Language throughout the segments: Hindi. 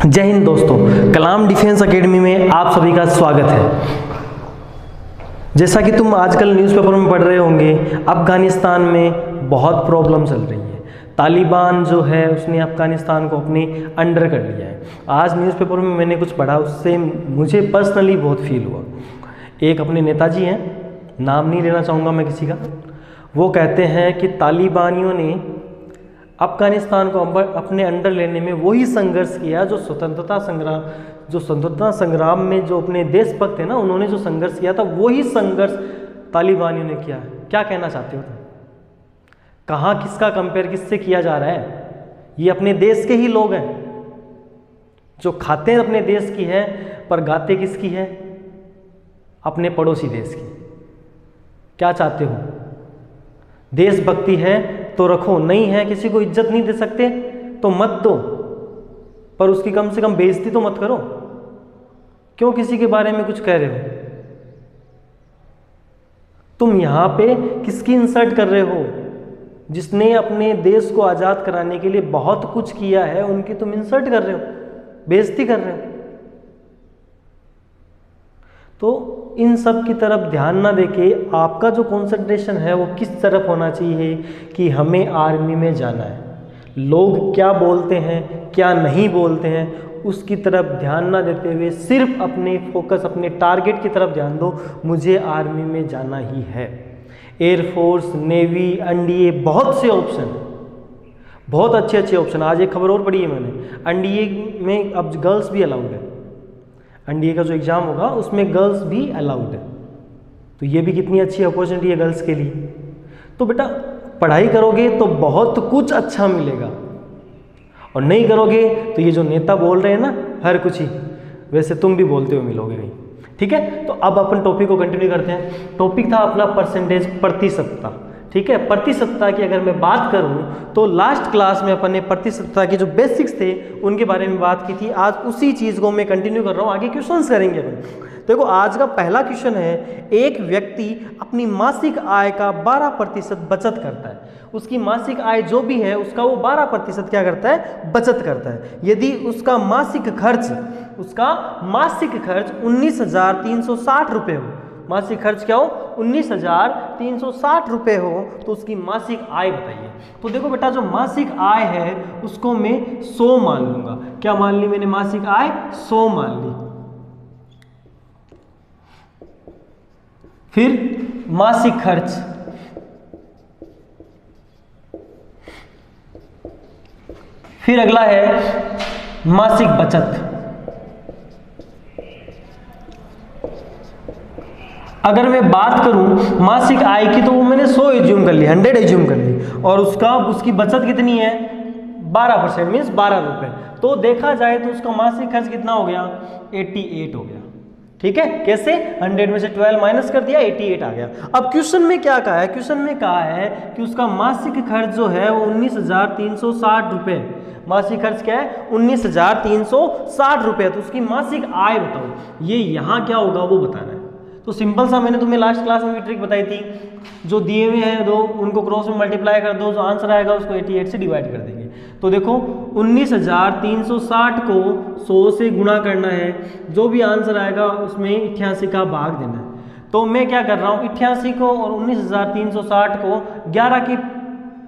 जय हिंद दोस्तों, कलाम डिफेंस एकेडमी में आप सभी का स्वागत है। जैसा कि तुम आजकल न्यूज़पेपर में पढ़ रहे होंगे, अफ़गानिस्तान में बहुत प्रॉब्लम चल रही है। तालिबान जो है उसने अफ़गानिस्तान को अपने अंडर कर लिया है। आज न्यूज़पेपर में मैंने कुछ पढ़ा, उससे मुझे पर्सनली बहुत फील हुआ। एक अपने नेताजी हैं, नाम नहीं लेना चाहूँगा मैं किसी का, वो कहते हैं कि तालिबानियों ने अफ़गानिस्तान को अपने अंडर लेने में वही संघर्ष किया जो स्वतंत्रता संग्राम में जो अपने देशभक्त थे ना, उन्होंने जो संघर्ष किया था, वही संघर्ष तालिबानियों ने किया है। क्या कहना चाहते हो तुम? कहाँ किसका कंपेयर किससे किया जा रहा है? ये अपने देश के ही लोग हैं जो खाते हैं अपने देश की है, पर गाते किसकी है? अपने पड़ोसी देश की। क्या चाहते हो? देशभक्ति है तो रखो, नहीं है किसी को इज्जत नहीं दे सकते तो मत दो, पर उसकी कम से कम बेइज्जती तो मत करो। क्यों किसी के बारे में कुछ कह रहे हो? तुम यहां पे किसकी इंसल्ट कर रहे हो? जिसने अपने देश को आज़ाद कराने के लिए बहुत कुछ किया है, उनकी तुम इंसल्ट कर रहे हो, बेइज्जती कर रहे हो। तो इन सब की तरफ ध्यान ना देके आपका जो कंसंट्रेशन है वो किस तरफ होना चाहिए कि हमें आर्मी में जाना है। लोग क्या बोलते हैं क्या नहीं बोलते हैं उसकी तरफ ध्यान ना देते हुए सिर्फ अपने फोकस, अपने टारगेट की तरफ ध्यान दो। मुझे आर्मी में जाना ही है। एयरफोर्स, नेवी, एनडीए, बहुत से ऑप्शन, बहुत अच्छे अच्छे ऑप्शन। आज एक खबर और पढ़ी है मैंने, एनडीए में अब गर्ल्स भी अलाउड है। एनडीए का जो एग्ज़ाम होगा उसमें गर्ल्स भी अलाउड है। तो ये भी कितनी अच्छी अपॉर्चुनिटी है गर्ल्स के लिए। तो बेटा पढ़ाई करोगे तो बहुत कुछ अच्छा मिलेगा, और नहीं करोगे तो ये जो नेता बोल रहे हैं ना हर कुछ ही, वैसे तुम भी बोलते हो मिलोगे नहीं। ठीक है, तो अब अपन टॉपिक को कंटिन्यू करते हैं। टॉपिक था अपना परसेंटेज, प्रतिशतता। ठीक है, प्रतिशतता की अगर मैं बात करूं तो लास्ट क्लास में अपन ने प्रतिशतता के जो बेसिक्स थे उनके बारे में बात की थी। आज उसी चीज़ को मैं कंटिन्यू कर रहा हूं, आगे क्वेश्चंस करेंगे अपन। देखो आज का पहला क्वेश्चन है, एक व्यक्ति अपनी मासिक आय का 12% बचत करता है। उसकी मासिक आय जो भी है उसका वो 12% क्या करता है? बचत करता है। यदि उसका मासिक खर्च 19,360 रुपये हो, मासिक खर्च क्या हो? 19,360 रुपये हो, तो उसकी मासिक आय बताइए। तो देखो बेटा, जो मासिक आय है उसको मैं 100 मान लूंगा। क्या मान ली मैंने? मासिक आय 100 मान ली। फिर मासिक खर्च, फिर अगला है मासिक बचत। अगर मैं बात करूं मासिक आय की तो वो मैंने 100 एज्यूम कर ली, 100 एज्यूम कर ली, और उसकी बचत कितनी है? 12%, मीन्स 12 रुपये। तो देखा जाए तो उसका मासिक खर्च कितना हो गया? 88 हो गया। ठीक है, कैसे? 100 में से 12 माइनस कर दिया, 88 आ गया। अब क्वेश्चन में क्या कहा है? क्वेश्चन में कहा है कि उसका मासिक खर्च जो है वो 19,360 रुपये। मासिक खर्च क्या है? 19,360 रुपये। तो उसकी मासिक आय बताओ। ये यहाँ क्या होगा वो बताना है। तो सिंपल सा मैंने तुम्हें लास्ट क्लास में भी ट्रिक बताई थी, जो दिए हुए हैं दो उनको क्रॉस में मल्टीप्लाई कर दो, जो आंसर आएगा उसको 88 से डिवाइड कर देंगे। तो देखो 19,360 को 100 से गुणा करना है, जो भी आंसर आएगा उसमें 88 का भाग देना है। तो मैं क्या कर रहा हूँ, 88 को और 19,360 को 11 की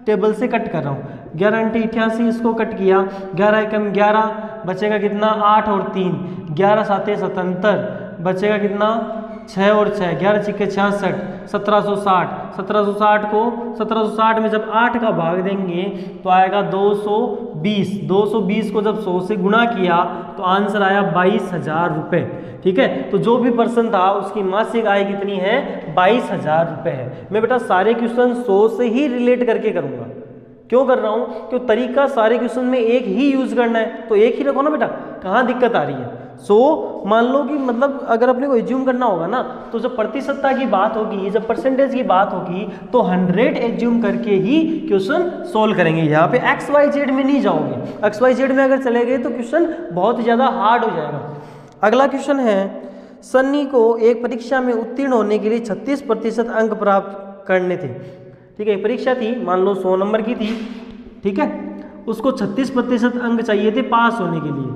टेबल से कट कर रहा हूँ। 11 × 88 इसको कट किया, 11 एकम 11, बचेगा कितना? 8 और 3, 11 7 77, बचेगा कितना? 6 और 6, 11 × 66, 1760। 1760 को 1760 में जब 8 का भाग देंगे तो आएगा 220। 220 को जब 100 से गुणा किया तो आंसर आया 22,000 रुपये। ठीक है, तो जो भी पर्सन था उसकी मासिक आय कितनी है? 22,000 रुपये है। मैं बेटा सारे क्वेश्चन 100 से ही रिलेट करके करूँगा। क्यों कर रहा हूँ? क्यों तरीका सारे क्वेश्चन में एक ही यूज करना है, तो एक ही रखो ना बेटा। कहाँ दिक्कत आ रही है? 100 मान लो कि मतलब अगर अपने को एज्यूम करना होगा ना, तो जब प्रतिशतता की बात होगी, जब परसेंटेज की बात होगी, तो 100 एज्यूम करके ही क्वेश्चन सोल्व करेंगे। यहाँ पे XYZ में नहीं जाओगे। XYZ में अगर चले गए तो क्वेश्चन बहुत ज़्यादा हार्ड हो जाएगा। अगला क्वेश्चन है, सन्नी को एक परीक्षा में उत्तीर्ण होने के लिए 36% अंक प्राप्त करने थे। ठीक है, परीक्षा थी, मान लो 100 नंबर की थी। ठीक है, उसको 36% अंक चाहिए थे पास होने के लिए।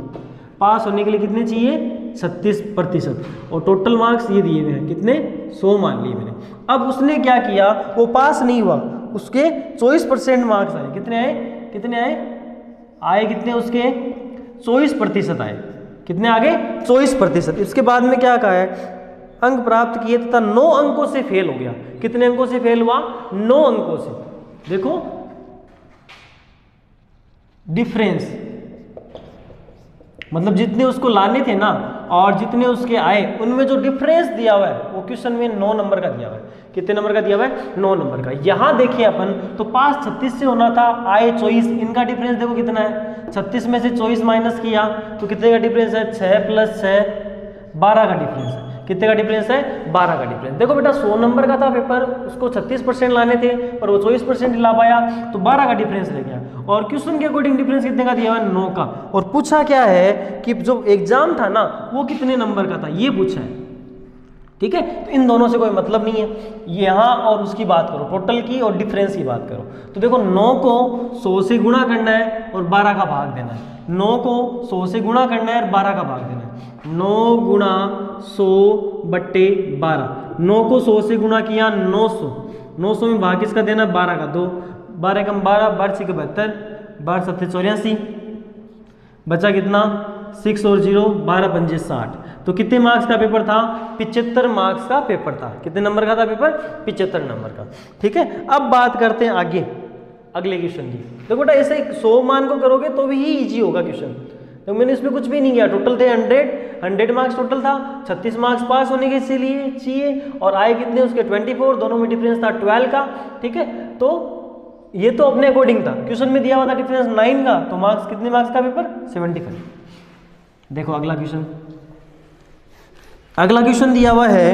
पास होने के लिए कितने चाहिए 36%, और टोटल मार्क्स ये दिए हुए हैं कितने 100 मान लिए मैंने। अब उसने क्या किया, वो पास नहीं हुआ, उसके 24% मार्क्स आए। कितने आए, कितने आए कितने उसके 24% आए। कितने आ गए 24%। इसके बाद में क्या कहा है, अंक प्राप्त किए तथा 9 अंकों से फेल हो गया। कितने अंकों से फेल हुआ 9 अंकों से। देखो डिफरेंस, मतलब जितने उसको लाने थे ना और जितने उसके आए उनमें जो डिफरेंस दिया हुआ है वो क्वेश्चन में 9 नंबर का दिया हुआ है। कितने नंबर का दिया हुआ है 9 नंबर का। यहां देखिए अपन तो पास 36 से होना था, आए 24, इनका डिफरेंस देखो कितना है 36 में से 24 माइनस किया तो कितने का डिफरेंस है 6 + 6 12 का डिफरेंस है। कितने का डिफरेंस है 12 का डिफरेंस। देखो बेटा 100 नंबर का था पेपर, उसको 36% लाने थे पर वो 24% ला पाया तो 12 का डिफरेंस रह गया। और क्वेश्चन के अकॉर्डिंग डिफरेंस कितने का दिया हुआ है 9 का। और पूछा क्या है कि जो एग्जाम था ना वो कितने नंबर का था ये पूछा है। ठीक है, तो इन दोनों से कोई मतलब नहीं है। यहाँ और उसकी बात करो, टोटल की और डिफरेंस की बात करो। तो देखो 9 को 100 से गुणा करना है और 12 का भाग देना है। 9 को 100 से गुणा करना है और 12 का भाग देना है। 9 गुणा 100/12। 9 को 100 से गुणा किया 900। 900 में भाग किसका देना 12 का। 2 12 कम 12 12 6 72 12 7 84। बचा कितना 6 और 0 12 पंजे 60। तो कितने मार्क्स का पेपर था 75 मार्क्स का पेपर था। कितने नंबर का था पेपर 75 नंबर का। ठीक है, अब बात करते हैं आगे अगले क्वेश्चन की। देखो बेटा ऐसे 100 मान को करोगे तो भी ही इजी होगा क्वेश्चन। तो मैंने इसमें कुछ भी नहीं किया, टोटल थे 100 मार्क्स टोटल था, 36 मार्क्स पास होने के लिए चाहिए और आए कितने उसके 24, दोनों में डिफरेंस था 12 का। ठीक है, तो ये तो अपने अकॉर्डिंग था। क्वेश्चन में दिया हुआ था डिफरेंस 9 का, तो मार्क्स कितने मार्क्स का पेपर 75। देखो अगला क्वेश्चन। अगला क्वेश्चन दिया हुआ है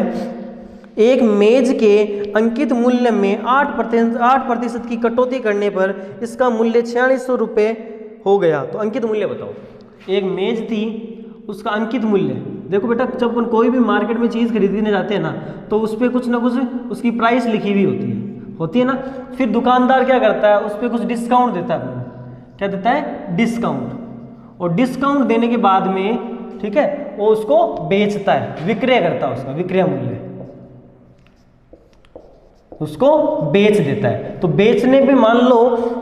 एक मेज के अंकित मूल्य में 8% की कटौती करने पर इसका मूल्य 4600 रुपये हो गया। तो अंकित मूल्य बताओ। एक मेज थी उसका अंकित मूल्य। देखो बेटा जब अपन कोई भी मार्केट में चीज़ खरीदने जाते हैं ना तो उस पर कुछ ना कुछ उसकी प्राइस लिखी हुई होती है ना। फिर दुकानदार क्या करता है उस पर कुछ डिस्काउंट देता है अपने। क्या देता है डिस्काउंट। और डिस्काउंट देने के बाद में ठीक है वो उसको बेचता है, विक्रय करता है, उसका विक्रय मूल्य उसको बेच देता है। तो बेचने पे मान लो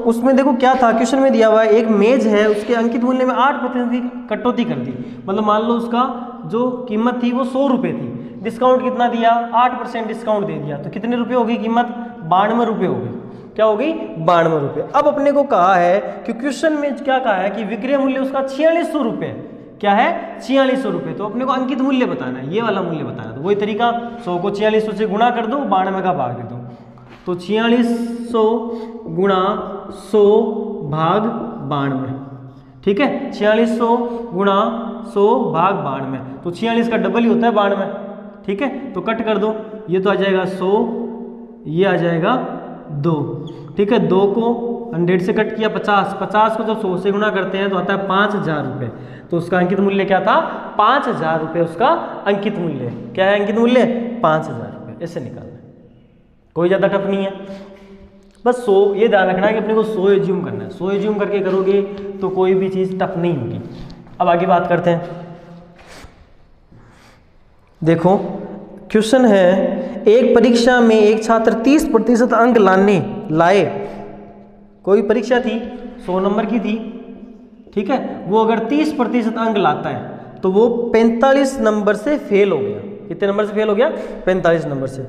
उसमें देखो क्या था, क्वेश्चन में दिया हुआ है एक मेज है उसके अंकित मूल्य में 8% की कटौती कर दी। मतलब मान लो उसका जो कीमत थी वो 100 रुपये थी, डिस्काउंट कितना दिया 8% डिस्काउंट दे दिया तो कितने रुपये होगी कीमत 92 रुपये हो गई। क्या होगी 92 रुपये। अब अपने को कहा है कि क्वेश्चन में क्या कहा है कि विक्रय मूल्य उसका 4600 रुपये। क्या है 4600 रुपये। तो अपने को अंकित मूल्य बताना है, ये वाला मूल्य बताना है। तो वही तरीका 100 को 4600 से गुणा कर दो, 92 का भाग दे दो। तो 4600 गुणा 100 भाग 92। ठीक है, 4600 गुणा 100 भाग 92। तो 46 का डबल ही होता है 92। ठीक है, तो कट कर दो, ये तो आ जाएगा 100, ये आ जाएगा 2। ठीक है, 2 को 100 से कट किया 50। 50 को जब 100 से गुणा करते हैं तो आता है 5000 रुपये। तो उसका अंकित मूल्य क्या था 5000 रुपये उसका अंकित मूल्य। क्या है अंकित मूल्य 5000 रुपये। ऐसे निकालना है, कोई ज़्यादा टफ नहीं है। बस 100 ये ध्यान रखना है कि अपने को 100 एज्यूम करना है। 100 एज्यूम करके करोगे तो कोई भी चीज़ टफ नहीं होगी। अब आगे बात करते हैं। देखो क्वेश्चन है एक परीक्षा में एक छात्र 30% अंक लाए। कोई परीक्षा थी 100 नंबर की थी। ठीक है, वो अगर 30% अंक लाता है तो वो 45 नंबर से फेल हो गया। कितने नंबर से फेल हो गया 45 नंबर से।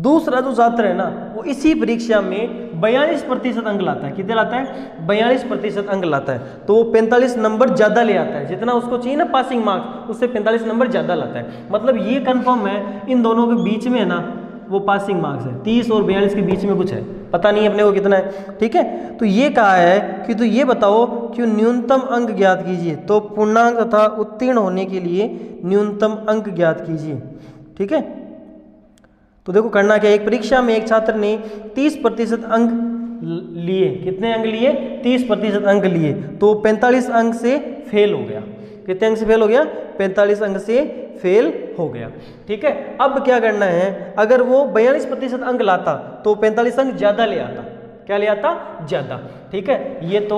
दूसरा जो छात्र है ना वो इसी परीक्षा में 42% अंक लाता है। कितने लाता है 42% अंक लाता है। तो वो 45 नंबर ज़्यादा ले आता है, जितना उसको चाहिए ना पासिंग मार्क्स उससे 45 नंबर ज़्यादा लाता है। मतलब ये कंफर्म है इन दोनों के बीच में है ना वो पासिंग मार्क्स है। 30 और 42 के बीच में कुछ है, पता नहीं अपने को कितना है। ठीक है, तो ये कहा है कि तो ये बताओ कि न्यूनतम अंक ज्ञात कीजिए। तो पूर्णांक तथा उत्तीर्ण होने के लिए न्यूनतम अंक ज्ञात कीजिए। ठीक है, तो देखो करना क्या, एक परीक्षा में एक छात्र ने 30% अंक लिए। कितने अंक लिए 30% अंक लिए तो 45 अंक से फेल हो गया। कितने अंक से फेल हो गया 45 अंक से फेल हो गया। ठीक है, अब क्या करना है, अगर वो 42% अंक लाता तो 45 अंक ज़्यादा ले आता। क्या ले आता ज़्यादा। ठीक है, ये तो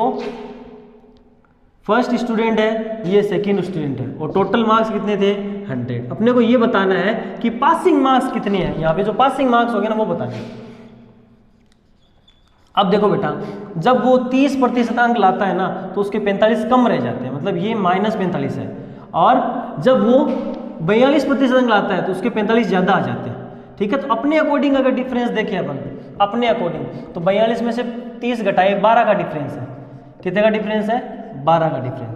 फर्स्ट स्टूडेंट है, ये सेकंड स्टूडेंट है, और टोटल मार्क्स कितने थे 100। अपने को ये बताना है कि पासिंग मार्क्स कितने हैं, यहाँ पे जो पासिंग मार्क्स हो गए ना वो बताने हैं। अब देखो बेटा, जब वो 30% अंक लाता है ना तो उसके 45 कम रह जाते हैं, मतलब ये -45 है, और जब वो 42% अंक लाता है तो उसके 45 ज़्यादा आ जाते हैं। ठीक है, तो अपने अकॉर्डिंग अगर डिफरेंस देखें अपन अपने अकॉर्डिंग, तो 42 में से 30 घटाए 12 का डिफरेंस है। कितने का डिफरेंस है? 12 का डिफरेंस।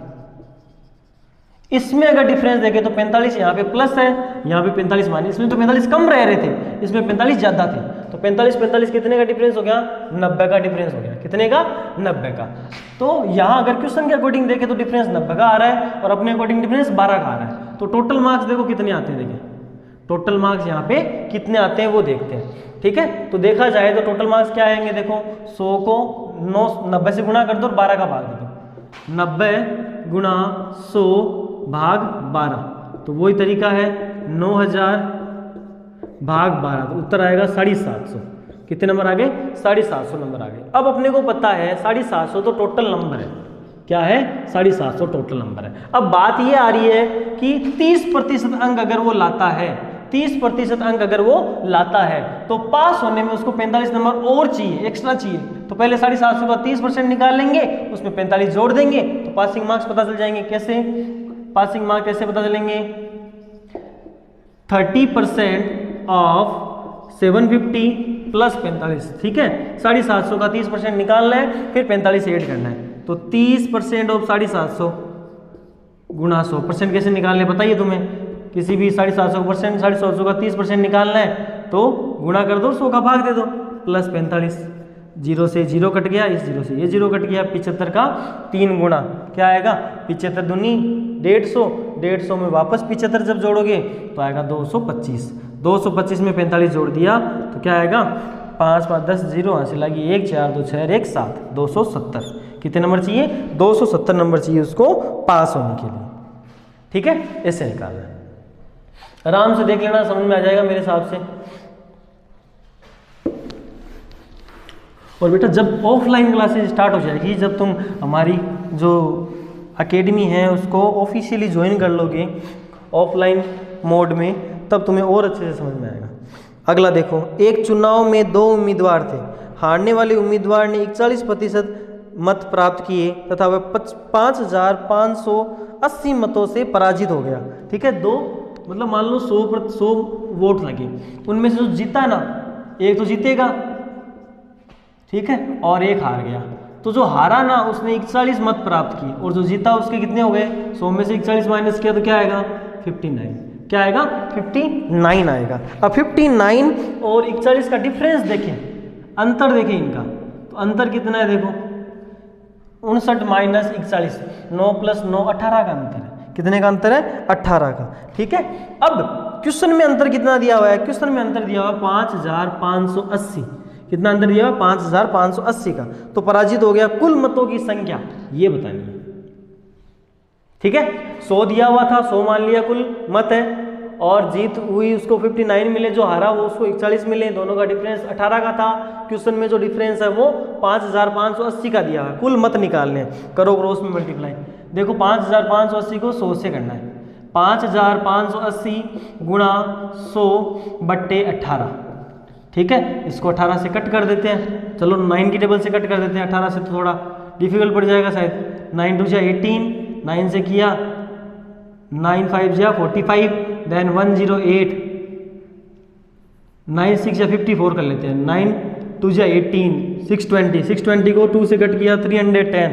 इसमें अगर डिफरेंस देखें तो 45 यहाँ पे प्लस है, यहाँ पे 45 माइनस। इसमें तो 45 कम रह रहे थे, इसमें 45 ज़्यादा थे, तो 45 कितने का डिफरेंस हो गया? 90 का डिफरेंस हो गया। कितने का? 90 का। तो यहाँ अगर क्वेश्चन के अकॉर्डिंग देखें तो डिफरेंस 90 का आ रहा है, और अपने अकॉर्डिंग डिफरेंस 12 का आ रहा है। तो टोटल मार्क्स देखो कितने आते हैं, देखें टोटल मार्क्स यहाँ पे कितने आते हैं वो देखते हैं। ठीक है, तो देखा जाए तो टोटल मार्क्स क्या आएंगे, देखो 100 को 90 से गुणा कर दो और 12 का भाग दे दो। 90 गुणा 100 भाग 12, तो वही तरीका है 9000 भाग 12, तो उत्तर आएगा 750। कितने नंबर आ गए? 750 नंबर आ गए। अब अपने को पता है 750 तो टोटल नंबर है। क्या है? 750 टोटल नंबर है। अब बात ये आ रही है कि 30% अंक अगर वो लाता है, 30% अंक अगर वो लाता है तो पास होने में उसको 45 नंबर और चाहिए, एक्स्ट्रा चाहिए। तो पहले 750 का 30% निकाल लेंगे, उसमें 45 जोड़ देंगे तो पासिंग मार्क्स पता चल जाएंगे। कैसे पासिंग मार्क्स कैसे पता चलेंगे? 30% ऑफ 750 प्लस 45। ठीक है, 750 का 30% निकालना है, फिर 45 ऐड करना है। तो 30% ऑफ 750 गुणा 100%। कैसे निकालने बताइए तुम्हें? किसी भी 750% का 30% निकालना है तो गुणा कर दो, 100 का भाग दे दो, प्लस 45। 0 से 0 कट गया, इस 0 से ये 0 कट गया। 75 का 3 गुणा क्या आएगा? 75 दूनी 150, 150 में वापस 75 जब जोड़ोगे तो आएगा 225। 225 में 45 जोड़ दिया तो क्या आएगा? 5 5 10 0 हासिल लगी 1 4 2 6 1 7 270। कितने नंबर चाहिए? 270 नंबर चाहिए उसको पास होने के लिए। ठीक है, ऐसे निकालना है। आराम से देख लेना, समझ में आ जाएगा मेरे हिसाब से। और बेटा जब ऑफलाइन क्लासेस स्टार्ट हो जाएगी, जब तुम हमारी जो एकेडमी है उसको ऑफिशियली ज्वाइन कर लोगे ऑफलाइन मोड में, तब तुम्हें और अच्छे से समझ में आएगा। अगला देखो, एक चुनाव में 2 उम्मीदवार थे। हारने वाले उम्मीदवार ने 41% मत प्राप्त किए तथा वह 5580 मतों से पराजित हो गया। ठीक है, दो मतलब मान लो 100 वोट लगे, उनमें से जो जीता ना, एक तो जीतेगा, ठीक है, और एक हार गया। तो जो हारा ना उसने 41 मत प्राप्त किए, और जो जीता उसके कितने हो गए? 100 में से 41 माइनस किया तो क्या आएगा? 59। क्या आएगा? 59 आएगा। अब 59 और 41 का डिफरेंस देखें, अंतर देखें इनका, तो अंतर कितना है? देखो 59 माइनस 41, 9 प्लस 9 18 का अंतर है। कितने का अंतर है? 18 का। ठीक है, अब क्वेश्चन में अंतर कितना दिया हुआ है? क्वेश्चन में अंतर दिया हुआ 5580। कितना अंतर दिया हुआ? 5580 का। तो पराजित हो गया। कुल मतों की संख्या ये बतानी है। ठीक है, 100 दिया हुआ था, 100 मान लिया कुल मत है, और जीत हुई उसको 59 मिले, जो हारा वो उसको 41 मिले, दोनों का डिफरेंस 18 का था। क्वेश्चन में जो डिफरेंस है वो 5580 का दिया है। कुल मत निकालने, करो क्रॉस में मल्टीप्लाई। देखो 5580 को 100 से करना है, 5580 गुणा 100 बट्टे 18। ठीक है, इसको 18 से कट कर देते हैं। चलो 9 की टेबल से कट कर देते हैं, 18 से तो थोड़ा डिफिकल्ट पड़ जाएगा शायद। 9 2 जा 18, 9 से किया 9 5 जा 45, देन 108, 9 6 जा 54 कर लेते हैं, 9 2 जा 18, 620, 620 को 2 से कट किया 310,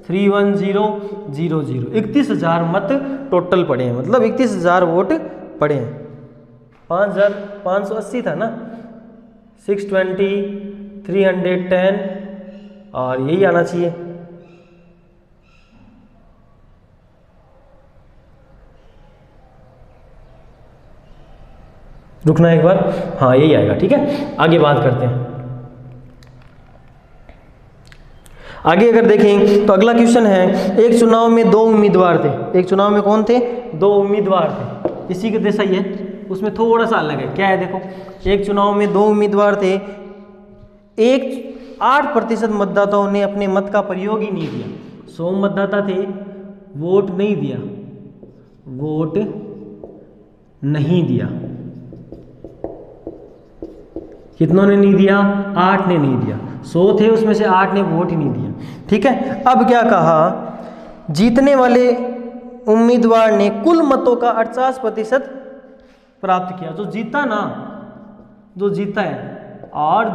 31000। 31,000 मत टोटल पड़े हैं, मतलब 31,000 वोट पड़े हैं। 5580 था ना, 620, 310, और यही आना चाहिए। रुकना एक बार, हाँ यही आएगा। ठीक है, आगे बात करते हैं। आगे अगर देखें तो अगला क्वेश्चन है, एक चुनाव में 2 उम्मीदवार थे। एक चुनाव में कौन थे? 2 उम्मीदवार थे। इसी के जैसा ही है, उसमें थोड़ा सा अलग है। क्या है? देखो, एक चुनाव में 2 उम्मीदवार थे। 8% मतदाताओं ने अपने मत का प्रयोग ही नहीं किया। 100 मतदाता थे, वोट नहीं दिया, वोट नहीं दिया। कितनों ने नहीं दिया? 8 ने नहीं दिया। 100 थे, उसमें से 8 ने वोट ही नहीं दिया। ठीक है, अब क्या कहा, जीतने वाले उम्मीदवार ने कुल मतों का 48% प्राप्त किया। जो जीता ना, जो जीता है, और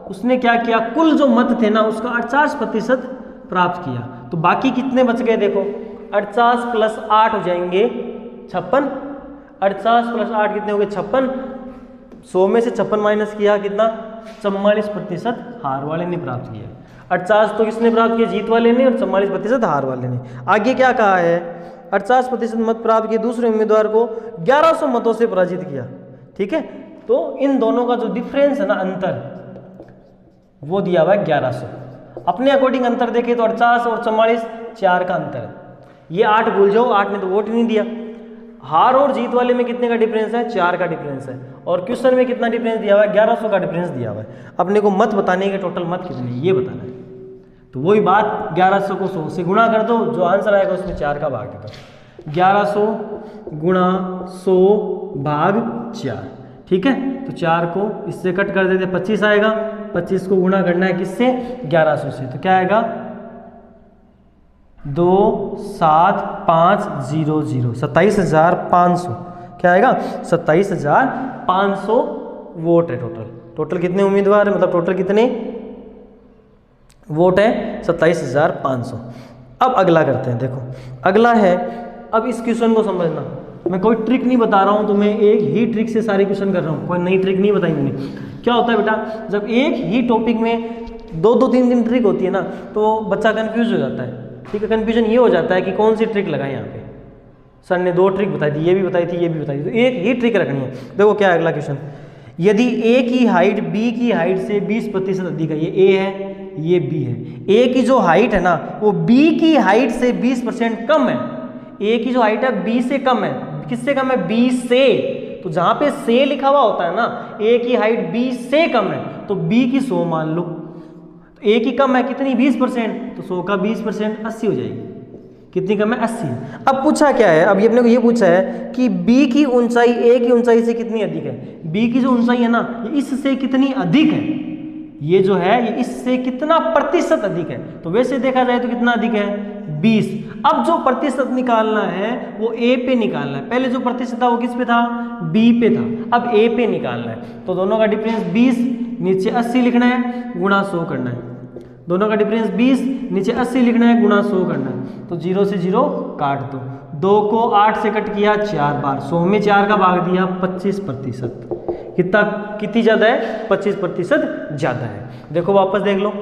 उसने क्या किया, कुल जो मत थे ना उसका 48% प्राप्त किया। तो बाकी कितने बच गए? देखो 48 प्लस 8 हो जाएंगे 56। 48 प्लस 8 कितने हो गए? 56। 100 में से 56 माइनस किया, कितना? 44% हार वाले ने प्राप्त किया। 48 तो किसने प्राप्त किया? जीत वाले ने, और 44% हार वाले ने। आगे क्या कहा है, 48% मत प्राप्त किए दूसरे उम्मीदवार को 1100 मतों से पराजित किया। ठीक है, तो इन दोनों का जो डिफरेंस है ना, अंतर, वो दिया हुआ है 1100। अपने अकॉर्डिंग अंतर देखे तो 48 और 44 4 का अंतर है। ये 8 भूल जाओ, 8 ने तो वोट ही नहीं दिया। हार और जीत वाले में कितने का डिफरेंस है? 4 का डिफरेंस है। और क्वेश्चन में कितना डिफरेंस दिया हुआ है? 1100 का डिफरेंस दिया हुआ है। अपने को मत बताने के टोटल मत कितने, ये बताना है। तो वही बात, 1100 को 100 से गुणा कर दो, जो आंसर आएगा उसमें 4 का भाग दे दो। 1100 गुणा 100 भाग 4। ठीक है, तो 4 को इससे कट कर देते, 25 आएगा। 25 को गुणा करना है किससे? 1100 से। तो क्या आएगा? 27500, 27500। क्या आएगा? 27500 वोट है टोटल। टोटल कितने उम्मीदवार है, मतलब टोटल कितने वोट है? 27500। अब अगला करते हैं। देखो अगला है, अब इस क्वेश्चन को समझना, मैं कोई ट्रिक नहीं बता रहा हूँ तुम्हें, एक ही ट्रिक से सारे क्वेश्चन कर रहा हूँ, कोई नई ट्रिक नहीं बताई मैंने। क्या होता है बेटा, जब एक ही टॉपिक में 2-2, 3-3 ट्रिक होती है ना, तो बच्चा कंफ्यूज हो जाता है। ठीक है, कंफ्यूजन ये हो जाता है कि कौन सी ट्रिक लगाए यहाँ पे। सर ने 2 ट्रिक बताई थी, ये भी बताई थी, ये भी बताई थी, तो एक ही ट्रिक रखनी है। देखो क्या है अगला क्वेश्चन, यदि ए की हाइट बी की हाइट से 20% अधिक है, ये ए है, ये बी है। ए की जो हाइट है ना वो बी की हाइट से 20% कम है। ए की जो हाइट है बी से कम है। किससे कम है? बी से। तो जहां पे से लिखा हुआ होता है ना, ए की हाइट बी से कम है, तो बी की 100 मान लो। तो ए की कम है कितनी? 20%, तो 100 का 20% 80 हो जाएगी। कितनी कम है? 80। अब पूछा क्या है, अब ये अपने को ये पूछा है कि बी की ऊंचाई ए की ऊंचाई से कितनी अधिक है। बी की जो ऊंचाई है ना, ये इससे कितनी अधिक है, ये जो है ये इससे कितना प्रतिशत अधिक है। तो वैसे देखा जाए तो कितना अधिक है? 20। अब जो प्रतिशत निकालना है वो ए पे निकालना है। पहले जो प्रतिशत था वो किस पे था? बी पे था। अब ए पे निकालना है। तो दोनों का डिफरेंस 20, नीचे 80 लिखना है, गुणा 100 करना है। दोनों का डिफरेंस 20, नीचे 80 लिखना है, गुणा 100 करना है। तो 0 से 0 काट दो। 2 को 8 से कट किया 4 बार, 100 में 4 का भाग दिया, 25%। कितनी ज़्यादा है? 25% ज़्यादा है। देखो वापस देख लो,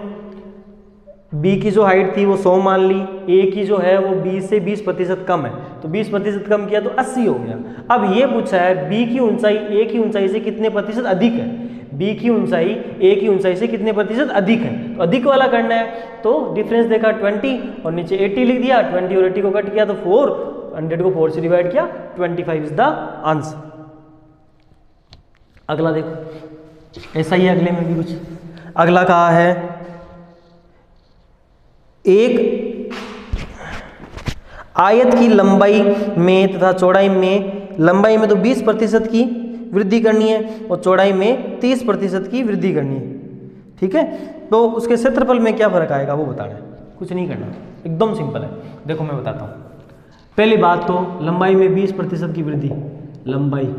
बी की जो हाइट थी वो 100 मान ली, ए की जो है वो बी से 20% कम है, तो 20% कम किया तो 80 हो गया। अब ये पूछा है बी की ऊंचाई ए की ऊंचाई से कितने प्रतिशत अधिक है। बी की ऊंचाई ए की ऊंचाई से कितने प्रतिशत अधिक है, तो अधिक वाला करना है। तो डिफरेंस देखा 20 और नीचे 80 लिख दिया, 20 और 80 को कट किया तो 4, 100 को 4 से डिवाइड किया, 25 इज द आंसर। अगला देखो, ऐसा ही अगले में भी कुछ अगला कहा है, एक आयत की लंबाई में तथा चौड़ाई में, लंबाई में तो 20% की वृद्धि करनी है और चौड़ाई में 30% की वृद्धि करनी है। ठीक है, तो उसके क्षेत्रफल में क्या फर्क आएगा वो बताना है, कुछ नहीं करना, एकदम सिंपल है। देखो मैं बताता हूँ। पहली बात तो लंबाई में 20% की वृद्धि, लंबाई,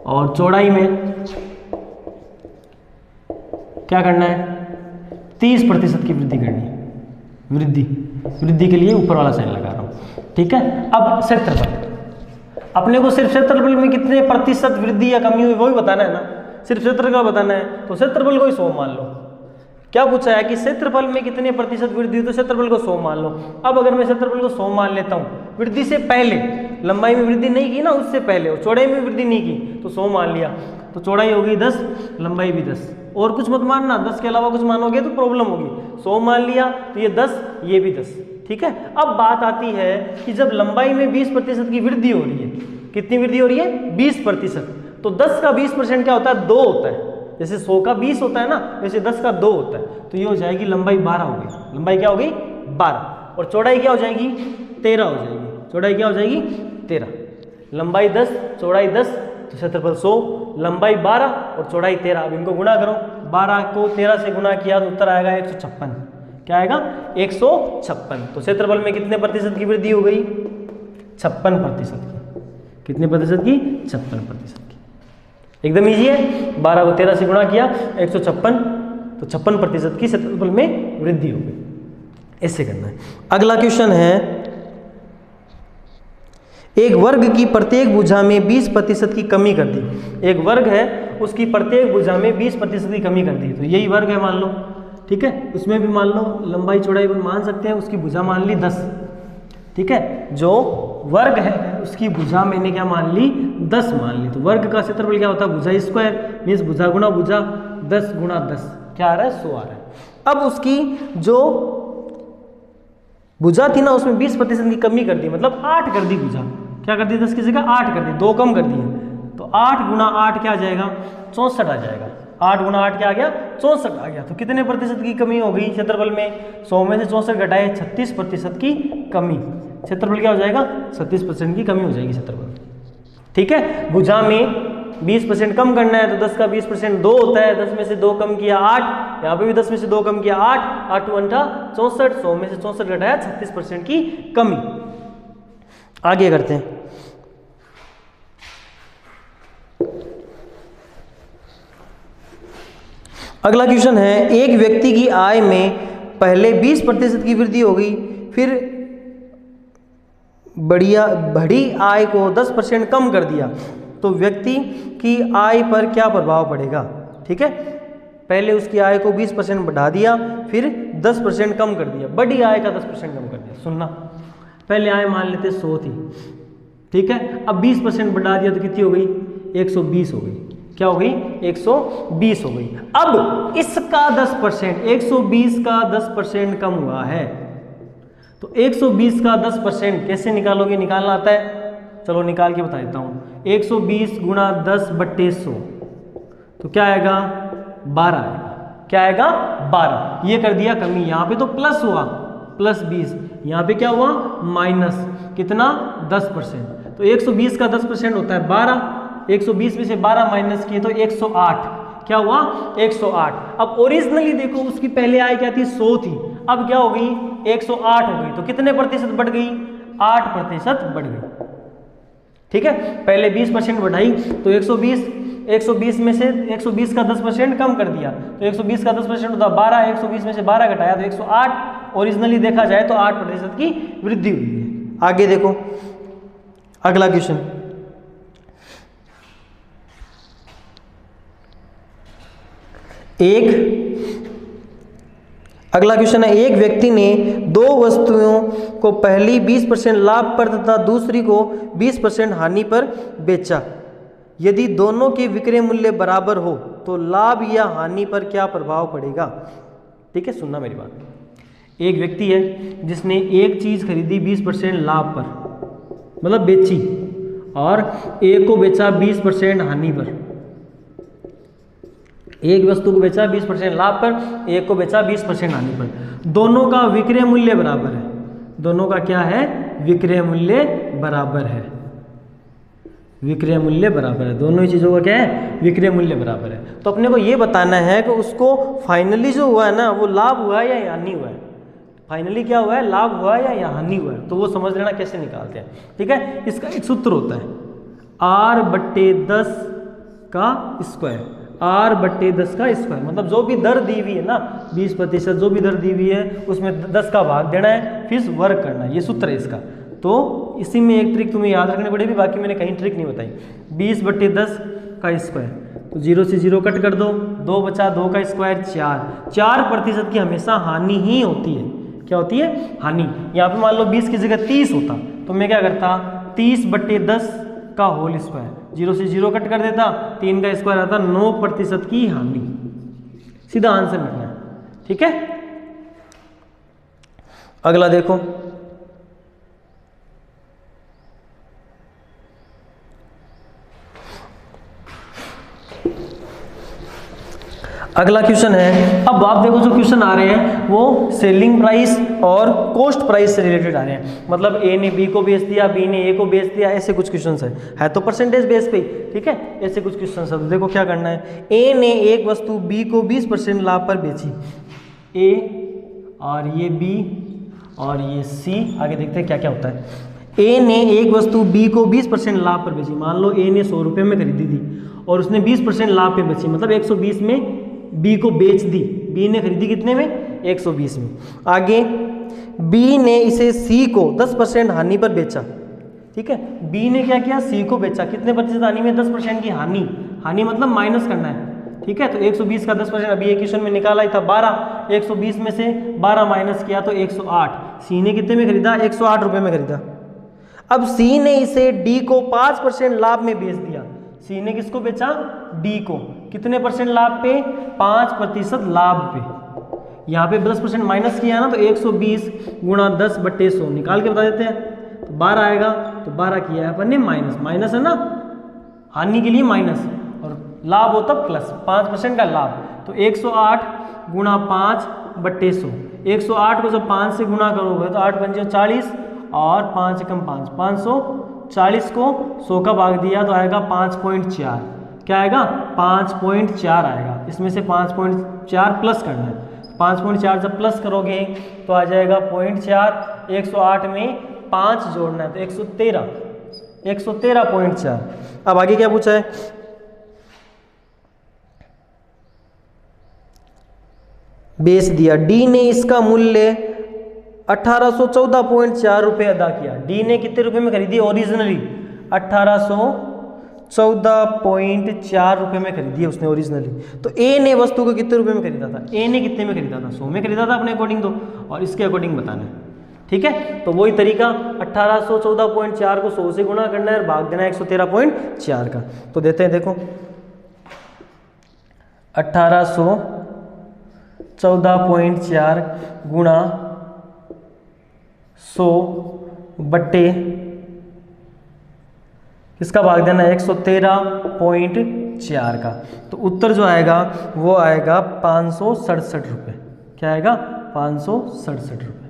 और चौड़ाई में क्या करना है? 30% की वृद्धि करनी है। वृद्धि के लिए ऊपर वाला साइन लगा रहा हूँ। ठीक है, अब क्षेत्रफल, अपने को सिर्फ क्षेत्रफल में कितने प्रतिशत वृद्धि या कमी हुई वो ही बताना है ना, सिर्फ क्षेत्रफल बताना है। तो क्षेत्रफल को ही 100 मान लो। क्या पूछा है कि क्षेत्रफल में कितने प्रतिशत वृद्धि हुई, तो क्षेत्रफल को 100 मान लो। अब अगर मैं क्षेत्रफल को 100 मान लेता हूँ, वृद्धि से पहले, लंबाई में वृद्धि नहीं की ना उससे पहले, और चौड़ाई में वृद्धि नहीं की, तो 100 मान लिया, तो चौड़ाई होगी 10, लंबाई भी 10, और कुछ मत मानना, 10 के अलावा कुछ मानोगे तो प्रॉब्लम होगी। 100 मान लिया तो ये 10, ये भी 10। ठीक है, अब बात आती है कि जब लंबाई में 20% की वृद्धि हो रही है, कितनी वृद्धि हो रही है? 20%, तो 10 का 20% क्या होता है? 2 होता है। जैसे 100 का 20 होता है ना, वैसे 10 का 2 होता है, तो ये हो जाएगी लंबाई 12 हो गई। लंबाई क्या हो गई? 12 और चौड़ाई क्या हो जाएगी 13 हो जाएगी। चौड़ाई क्या हो जाएगी 13, लंबाई 10 चौड़ाई 10 तो क्षेत्रफल 100, लंबाई 12 और चौड़ाई 13। अब इनको गुणा करो, 12 को 13 से गुणा किया तो उत्तर आएगा 156। क्या आएगा 156। तो क्षेत्रफल में कितने प्रतिशत की वृद्धि हो गई 56% की। कितने प्रतिशत की 56% की। एकदम ईजी है, 12 को 13 से गुणा किया 156 तो 56% की क्षेत्रफल में वृद्धि हो गई। ऐसे करना है। अगला क्वेश्चन है, एक वर्ग की प्रत्येक भुजा में 20% की कमी कर दी। एक वर्ग है उसकी प्रत्येक भुजा में 20% की कमी कर दी। तो यही वर्ग है मान लो, ठीक है, उसमें भी मान लो लंबाई चौड़ाई मान सकते हैं, उसकी भुजा मान ली 10, ठीक है। जो वर्ग है उसकी भुजा मैंने क्या मान ली 10 मान ली। तो वर्ग का क्षेत्रफल क्या होता है भुजा स्क्वायर, मीन्स भुजा गुणा भुजा 10 गुणा 10 क्या आ रहा है 100 आ रहा है। अब उसकी जो भुजा थी ना उसमें 20% की कमी कर दी, मतलब 8 कर दी भुजा। क्या कर दी 10 की जगह 8 कर दी, 2 कम कर दिए। तो 8 गुणा 8 क्या आ जाएगा 64 आ जाएगा। 8 गुणा 8 क्या आ गया 64 आ गया। तो कितने प्रतिशत की कमी हो गई क्षेत्रफल में 100 में से 64 घटाए 36% की कमी। क्षेत्रफल क्या हो जाएगा 36% की कमी हो जाएगी क्षेत्रफल। ठीक है, भुजा में 20% कम करना है तो 10 का 20% 2 होता है, 10 में से 2 कम किया 8, यहाँ पे भी 10 में से 2 कम किया 8, 8 × 8 64, 100 में से 64 घटाया 36% की कमी। आगे करते हैं। अगला क्वेश्चन है, एक व्यक्ति की आय में पहले 20% की वृद्धि हो गई, फिर बड़ी आय को 10% कम कर दिया, तो व्यक्ति की आय पर क्या प्रभाव पड़ेगा। ठीक है, पहले उसकी आय को 20% बढ़ा दिया, फिर 10% कम कर दिया, बड़ी आय का 10% कम कर दिया। सुनना, पहले आय मान लेते 100 थी, ठीक है, अब 20% बढ़ा दिया तो कितनी हो गई 120 हो गई। क्या हो गई 120 हो गई। अब इसका 10%, 120 का 10% कम हुआ है, तो 120 का 10% कैसे निकालोगे, निकालना आता है, चलो निकाल के बता देता हूँ। 120 गुणा 10/100 तो क्या आएगा 12 आएगा। क्या आएगा 12। ये कर दिया कमी, यहाँ पे तो प्लस हुआ +20, यहाँ पे क्या हुआ माइनस कितना 10%। तो 120 का 10% होता है 12, 120 में से 12 माइनस किए तो 108। क्या हुआ 108। अब ओरिजिनली देखो उसकी पहले आय क्या थी 100 थी, अब क्या हो गई 108 हो गई। तो कितने प्रतिशत बढ़ गई 8% बढ़ गई। ठीक है, पहले 20% बढ़ाई तो 120 में से 120 का 10% कम कर दिया, तो 120 का 10% होता 12, 120 में से 12 घटाया तो 108। ओरिजिनली देखा जाए तो 8% की वृद्धि हुई है। आगे देखो अगला क्वेश्चन, अगला क्वेश्चन है, एक व्यक्ति ने 2 वस्तुओं को पहली 20% लाभ पर तथा दूसरी को 20% हानि पर बेचा। यदि दोनों के विक्रय मूल्य बराबर हो तो लाभ या हानि पर क्या प्रभाव पड़ेगा। ठीक है, सुनना मेरी बात। एक व्यक्ति है जिसने एक चीज खरीदी 20% लाभ पर, मतलब बेची, और एक को बेचा 20% हानि पर। एक वस्तु को बेचा 20% लाभ पर, एक को बेचा 20% हानि पर। दोनों का विक्रय मूल्य बराबर है। दोनों का क्या है विक्रय मूल्य बराबर है। विक्रय मूल्य बराबर है, दोनों ही चीज़ों का क्या है विक्रय मूल्य बराबर है। तो अपने को ये बताना है कि उसको फाइनली जो हुआ है ना वो लाभ हुआ है या हानि हुआ है। फाइनली क्या हुआ है लाभ हुआ है या हानि हुआ है, तो वो समझ लेना कैसे निकालते हैं। ठीक है, इसका एक सूत्र होता है R/10 का स्क्वायर। R/10 का स्क्वायर मतलब जो भी दर दी हुई है ना 20%, जो भी दर दी हुई है उसमें 10 का भाग देना है, फिर वर्क करना है। ये सूत्र है इसका। तो इसी में एक ट्रिक तुम्हें याद रखनी पड़ेगी, बाकी मैंने कहीं ट्रिक नहीं बताई। 20/10 का स्क्वायर, तो 0 से 0 कट कर दो, 2 बचा, 2 का स्क्वायर 4% की हमेशा हानि ही होती है। क्या होती है हानि। यहाँ पे मान लो 20 की जगह 30 होता तो मैं क्या करता 30/10 का होल स्क्वायर, 0 से 0 कट कर देता, 3 का स्क्वायर आता 9% की हानि। सीधा आंसर लिखना है। ठीक है, अगला देखो, अगला क्वेश्चन है, अब आप देखो जो क्वेश्चन आ रहे हैं वो सेलिंग प्राइस और कॉस्ट प्राइस से रिलेटेड आ रहे हैं। मतलब ए ने बी को बेच दिया, बी ने ए को बेच दिया, ऐसे कुछ क्वेश्चन है तो परसेंटेज बेस पे, ठीक है, ऐसे कुछ क्वेश्चन है। देखो क्या करना है, ए ने एक वस्तु बी को 20% लाभ पर बेची, ए और ये बी और ये सी, आगे देखते हैं क्या क्या होता है। ए ने एक वस्तु बी को 20% लाभ पर बेची, मान लो ए ने 100 रुपये में खरीदी थी और उसने 20% लाभ पे बेची, मतलब 120 में बी को बेच दी। बी ने खरीदी कितने में, 120 में। आगे बी ने इसे सी को 10% हानि पर बेचा, ठीक है, बी ने क्या किया, सी को बेचा, कितने प्रतिशत हानि में, 10% की हानि, हानि मतलब माइनस करना है, ठीक है। तो 120 का 10%, अभी एक क्वेश्चन में निकाला ही था 12, 120 में से 12 माइनस किया तो 108। सी ने कितने में खरीदा, 108 रुपये में खरीदा। अब सी ने इसे डी को 5% लाभ में बेच दिया। सी ने किसको बेचा, डी को, कितने परसेंट लाभ पे, 5% लाभ पे। यहाँ पे 10% माइनस किया ना, तो 120 गुणा 10/100 निकाल के बता देते हैं, तो 12 आएगा। तो 12 किया है अपन ने माइनस, माइनस है ना, हानि के लिए माइनस, और लाभ होता प्लस, 5% का लाभ। तो 108 गुणा 5/100, 108 को जब 5 से गुणा करोगे तो 8 पंजे 40 और 5 कम 5, 540 को 100 का भाग दिया तो आएगा 5.4, क्या आएगा, 5.4 आएगा। इसमें से 5.4 प्लस करना है, 5.4 जब प्लस करोगे तो आ जाएगा 0.4, 108 में 5 जोड़ना है तो 113, 113.4। अब आगे क्या पूछा है, बेच दिया, डी ने इसका मूल्य 1814.4 रुपये अदा किया। डी ने कितने रुपए में खरीदी, ओरिजिनली 1814.4 रुपये में खरीदी है उसने ओरिजिनली। तो ए ने वस्तु को कितने रुपए में खरीदा था, ए ने कितने में खरीदा था, 100 में खरीदा था अपने अकॉर्डिंग, तो और इसके अकॉर्डिंग बताना है, ठीक है। तो वही तरीका 1814.4 को 100 से गुणा करना है और भाग देना है 113.4 का। तो देते हैं, देखो 1814.4 गुणा 100 बट्टे किसका भाग देना है, 113.4 का। तो उत्तर जो आएगा वो आएगा 567 रुपये। क्या आएगा, 567 रुपये,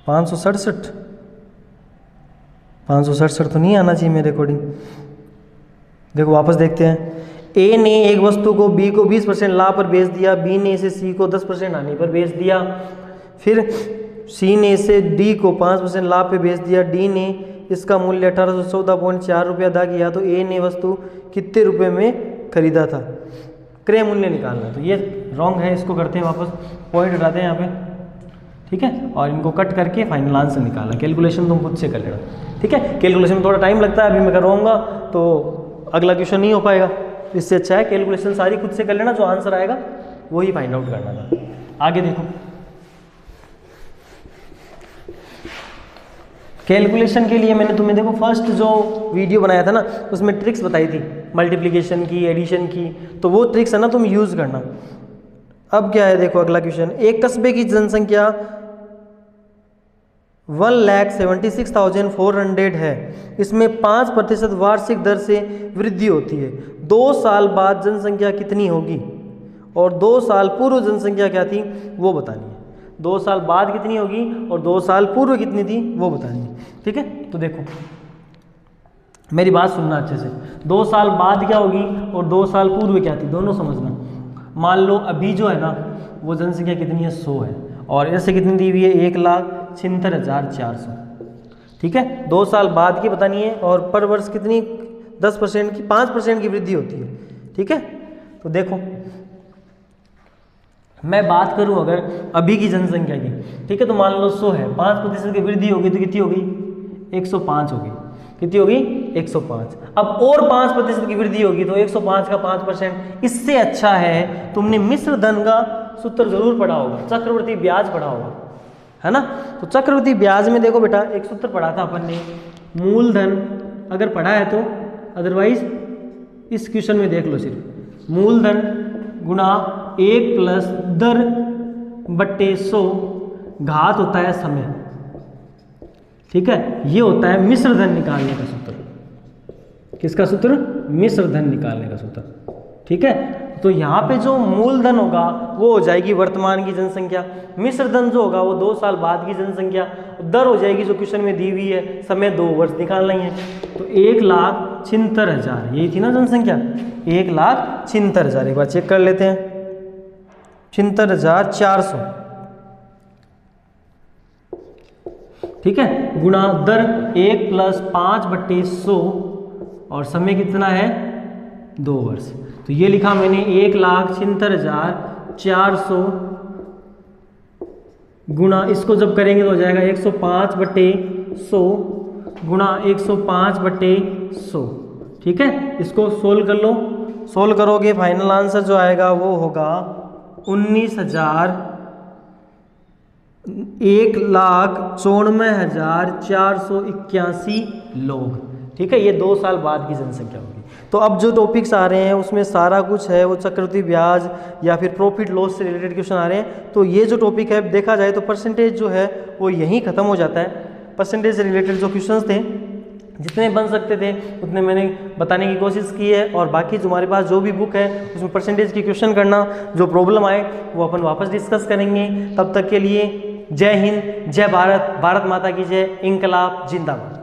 567, 567 तो नहीं आना चाहिए मेरे अकॉर्डिंग। देखो वापस देखते हैं, ए ने एक वस्तु को बी को 20% लाभ पर बेच दिया, बी ने इसे सी को 10% हानि पर बेच दिया, फिर सी ने इसे डी को 5% लाभ पे बेच दिया, डी ने इसका मूल्य 1814.4 रुपये अदा किया। तो ए ने वस्तु कितने रुपए में खरीदा था, क्रय मूल्य निकालना। तो ये रॉन्ग है, इसको करते हैं वापस, पॉइंट हटाते हैं यहाँ पे, ठीक है, और इनको कट करके फाइनल आंसर निकालना। कैलकुलेशन तुम खुद से कर लेना, ठीक है। कैलकुलेशन में थोड़ा टाइम लगता है, अभी मैं करवाऊंगा तो अगला क्वेश्चन नहीं हो पाएगा, इससे अच्छा है कैलकुलेशन सारी खुद से कर लेना, जो आंसर आएगा वही फाइंड आउट करना था। आगे देखो, कैलकुलेशन के लिए मैंने तुम्हें देखो फर्स्ट जो वीडियो बनाया था ना, उसमें ट्रिक्स बताई थी मल्टीप्लिकेशन की, एडिशन की, तो वो ट्रिक्स है ना तुम यूज़ करना। अब क्या है, देखो अगला क्वेश्चन, एक कस्बे की जनसंख्या 1,76,400 है, इसमें 5% वार्षिक दर से वृद्धि होती है। 2 साल बाद जनसंख्या कितनी होगी और 2 साल पूर्व जनसंख्या क्या थी वो बतानी है। 2 साल बाद कितनी होगी और 2 साल पूर्व कितनी थी वो बतानी है, ठीक है। तो देखो मेरी बात सुनना अच्छे से, 2 साल बाद क्या होगी और 2 साल पूर्व क्या थी, दोनों समझना। मान लो अभी जो है ना वो जनसंख्या कितनी है, 100 है, और ऐसे कितनी दी हुई है, 1,76,400, ठीक है। 2 साल बाद की बतानी है, और पर वर्ष कितनी, 10% की, 5% की वृद्धि होती है, ठीक है। तो देखो मैं बात करूं अगर अभी की जनसंख्या की, ठीक है, तो मान लो 100 है, 5% की वृद्धि होगी तो कितनी होगी, 105 होगी, कितनी होगी, 105। अब और 5% की वृद्धि होगी तो 105 का 5%। इससे अच्छा है तुमने मिश्र धन का सूत्र जरूर पढ़ा होगा, चक्रवृद्धि ब्याज पढ़ा होगा, है ना। तो चक्रवृद्धि ब्याज में देखो बेटा एक सूत्र पढ़ा था अपन ने, मूलधन अगर पढ़ा है तो, अदरवाइज इस क्वेश्चन में देख लो, सिर्फ मूलधन गुणा 1 प्लस दर बट्टे 100 घात होता है समय, ठीक है। ये होता है मिश्र धन निकालने का सूत्र। किसका सूत्र, मिश्र धन निकालने का सूत्र, ठीक है। तो यहाँ पे जो मूलधन होगा वो हो जाएगी वर्तमान की जनसंख्या, मिश्र धन जो होगा वो 2 साल बाद की जनसंख्या, दर हो जाएगी जो क्वेश्चन में दी हुई है, समय 2 वर्ष निकालना ही है। तो 1,76,000 यही थी ना जनसंख्या, 1,76,000। एक बार चेक कर लेते हैं, 76,400, ठीक है, गुणा दर 1 + 5/100 और समय कितना है 2 वर्ष। तो ये लिखा मैंने 1,76,400 गुणा, इसको जब करेंगे तो हो जाएगा 105/100 गुणा 105/100, ठीक है। इसको सोल्व कर लो, सोल्व करोगे फाइनल आंसर जो आएगा वो होगा 1,94,481 लोग, ठीक है। ये 2 साल बाद की जनसंख्या होगी। तो अब जो टॉपिक्स आ रहे हैं उसमें सारा कुछ है वो चक्रवृद्धि ब्याज या फिर प्रॉफिट लॉस से रिलेटेड क्वेश्चन आ रहे हैं। तो ये जो टॉपिक है देखा जाए तो परसेंटेज जो है वो यहीं ख़त्म हो जाता है। परसेंटेज से रिलेटेड जो क्वेश्चंस थे जितने बन सकते थे उतने मैंने बताने की कोशिश की है, और बाकी जो हमारे पास जो भी बुक है उसमें परसेंटेज की क्वेश्चन करना, जो प्रॉब्लम आए वो अपन वापस डिस्कस करेंगे। तब तक के लिए जय हिंद, जय भारत, भारत माता की जय, इंकलाब जिंदाबाद।